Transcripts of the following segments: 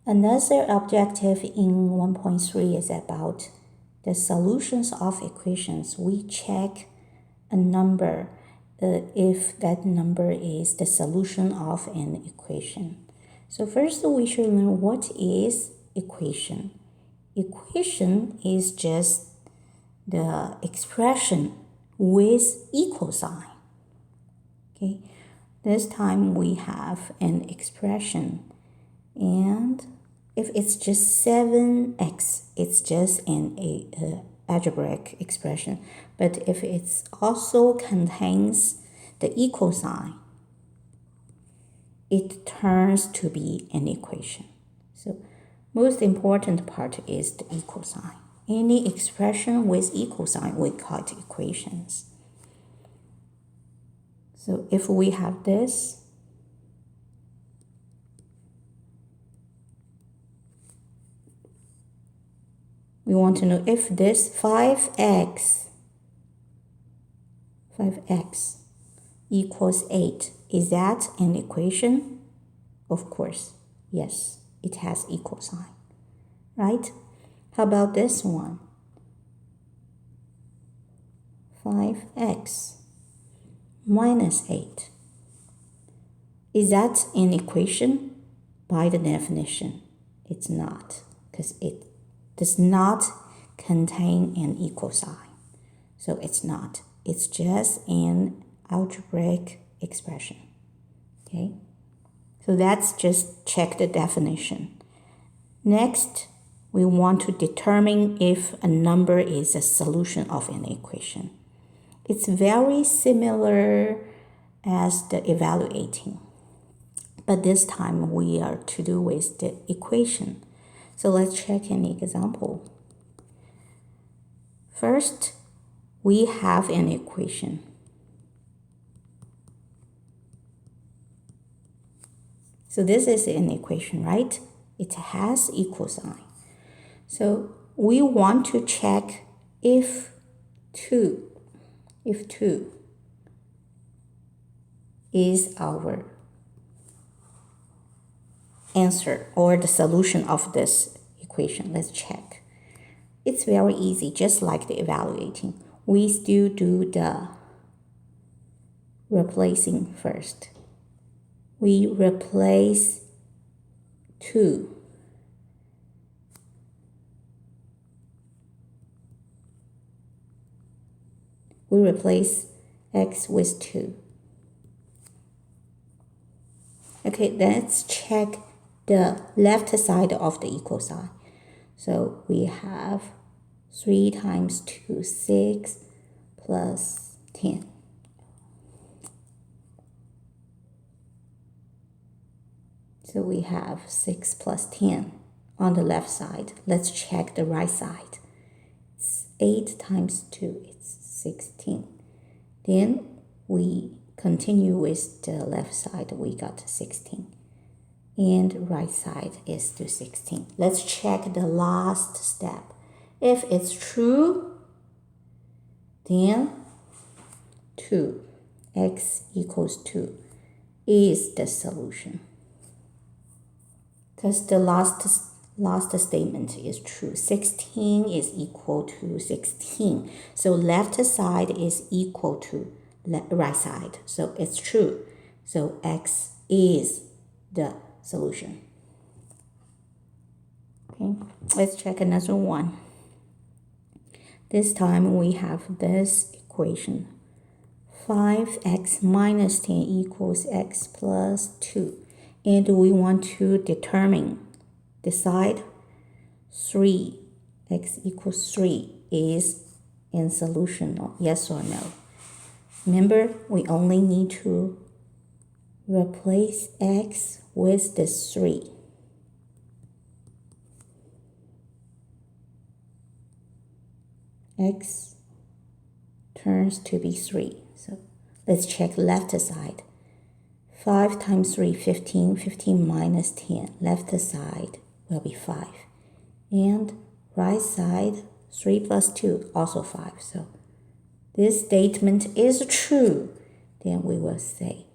Another objective in 1.3 is about the solutions of equations. We check a number if that number is the solution of an equation. So first we should learn what is equation. Equation is just the expression with equal sign. Okay, this time we have an expression, and if it's just 7x, it's just an algebraic expression. But if it also contains the equal sign, it turns to be an equation. So most important part is the equal sign. Any expression with equal sign, we call it equations. So if we have this, we want to know if this 5x equals 8. Is that an equation? Of course, yes, it has equal sign, right? How about this one? 5x minus 8. Is that an equation? By the definition, it's not, because it does not contain an equal sign. So it's not. It's just an algebraic expression. Okay? So that's just check the definition. Next, we want to determine if a number is a solution of an equation. It's very similar as the evaluating, but this time we are to do with the equation. So let's check an example. First, we have an equation. So this is an equation, right? It has equal sign. So we want to check if 2 is our answer or the solution of this equation. Let's check. It's very easy, just like the evaluating. We still do the replacing first. We replace 2. We replace x with 2. Okay, let's check the left side of the equal sign. So we have 3 times 2, 6 plus 10. So we have 6 plus 10 on the left side. Let's check the right side. It's 8 times 2, it's 16. Then we continue with the left side, we got 16. And right side is to 16. Let's check the last step. If it's true, then 2, x equals 2 is the solution. Because the last statement is true. 16 is equal to 16. So left side is equal to right side. So it's true. So x is the solution. Okay, let's check another one. This time we have this equation. 5x minus 10 equals x plus 2. And we want to decide 3, x equals 3 is in solution, yes or no. Remember, we only need to replace x with the 3. X turns to be 3. So let's check left side. 5 times 3, 15. 15 minus 10. Left side will be 5. And right side, 3 plus 2, also 5. So this statement is true. Then we will say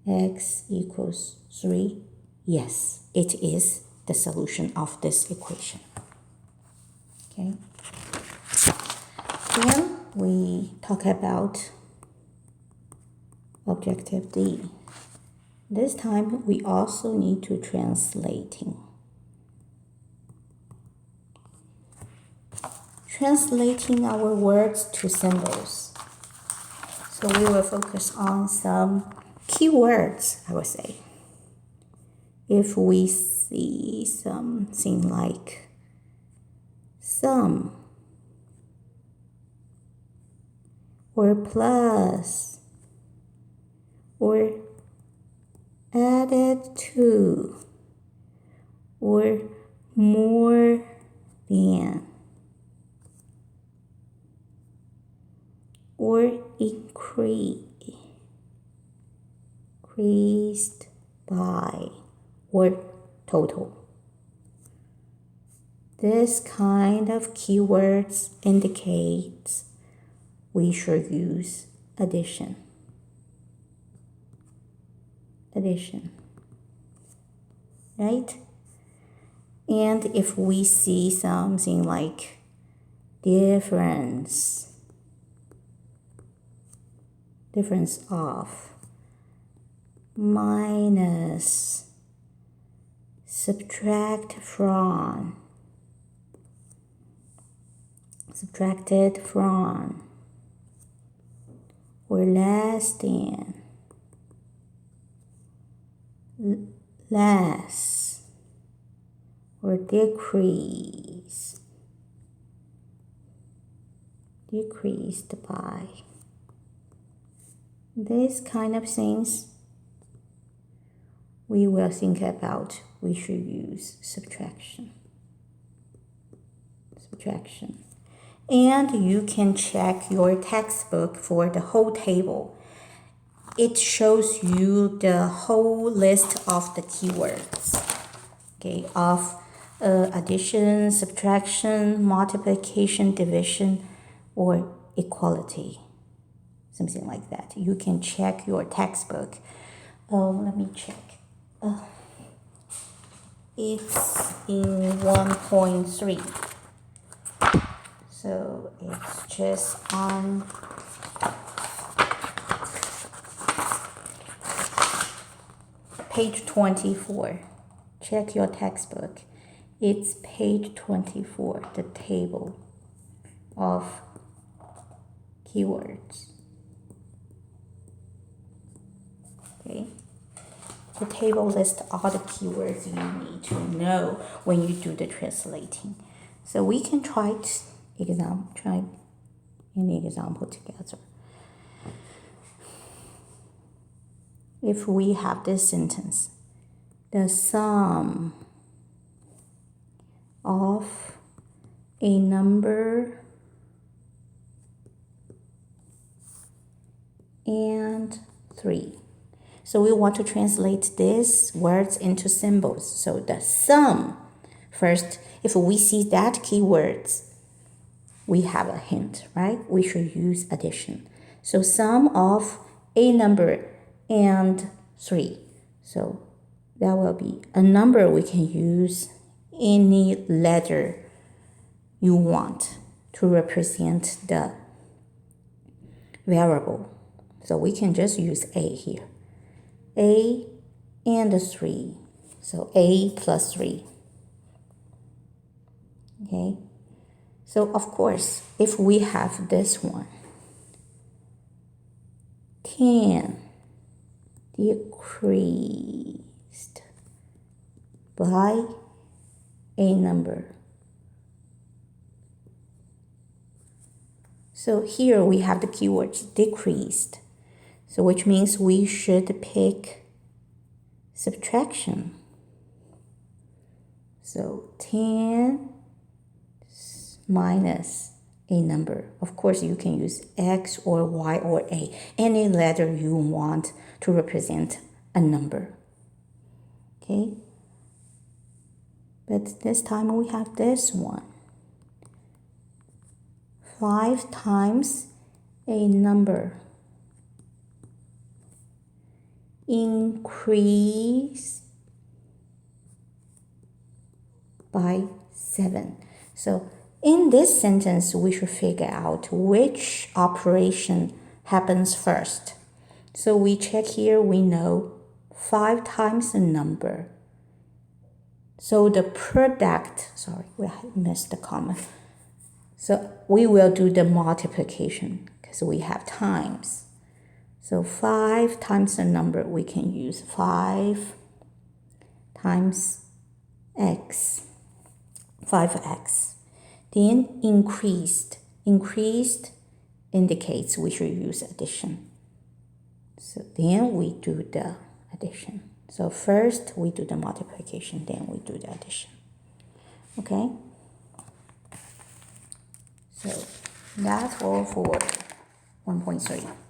x equals 3. Yes, it is the solution of this equation. Okay. Then we talk about objective D. This time we also need to translating our words to symbols. So we will focus on some keywords, I would say. If we see something like sum or plus or added to or more than or increased by or total. This kind of keywords indicates we should use addition. Right? And if we see something like difference of, minus, subtracted from, or less than, less, or decreased by. These kind of things we will think about. We should use subtraction. And you can check your textbook for the whole table. It shows you the whole list of the keywords, okay, of addition, subtraction, multiplication, division, or equality, something like that. You can check your textbook. Let me check. It's in 1.3. So it's just on page 24. Check your textbook. It's page 24, the table of keywords. Okay. The table lists all the keywords you need to know when you do the translating. So we can try any example together. If we have this sentence, the sum of a number and 3. So we want to translate these words into symbols. So the sum, first, if we see that keywords, we have a hint, right? We should use addition. So sum of a number and 3. So that will be a number. We can use any letter you want to represent the variable. So we can just use A here. A and 3. So A plus 3. Okay. So of course, if we have this one, 10 decreased by a number. So here we have the keywords decreased. So which means we should pick subtraction. So 10 minus a number. Of course, you can use X or Y or A, any letter you want to represent a number. Okay? But this time we have this one. 5 times a number. Increase by 7. So in this sentence, we should figure out which operation happens first. So we check here, we know 5 times the number. So the product, sorry, we missed the comma. So we will do the multiplication because we have times. So 5 times the number, we can use 5 times x, 5x. Then increased indicates we should use addition. So then we do the addition. So first we do the multiplication, then we do the addition. Okay? So that's all for 1.3.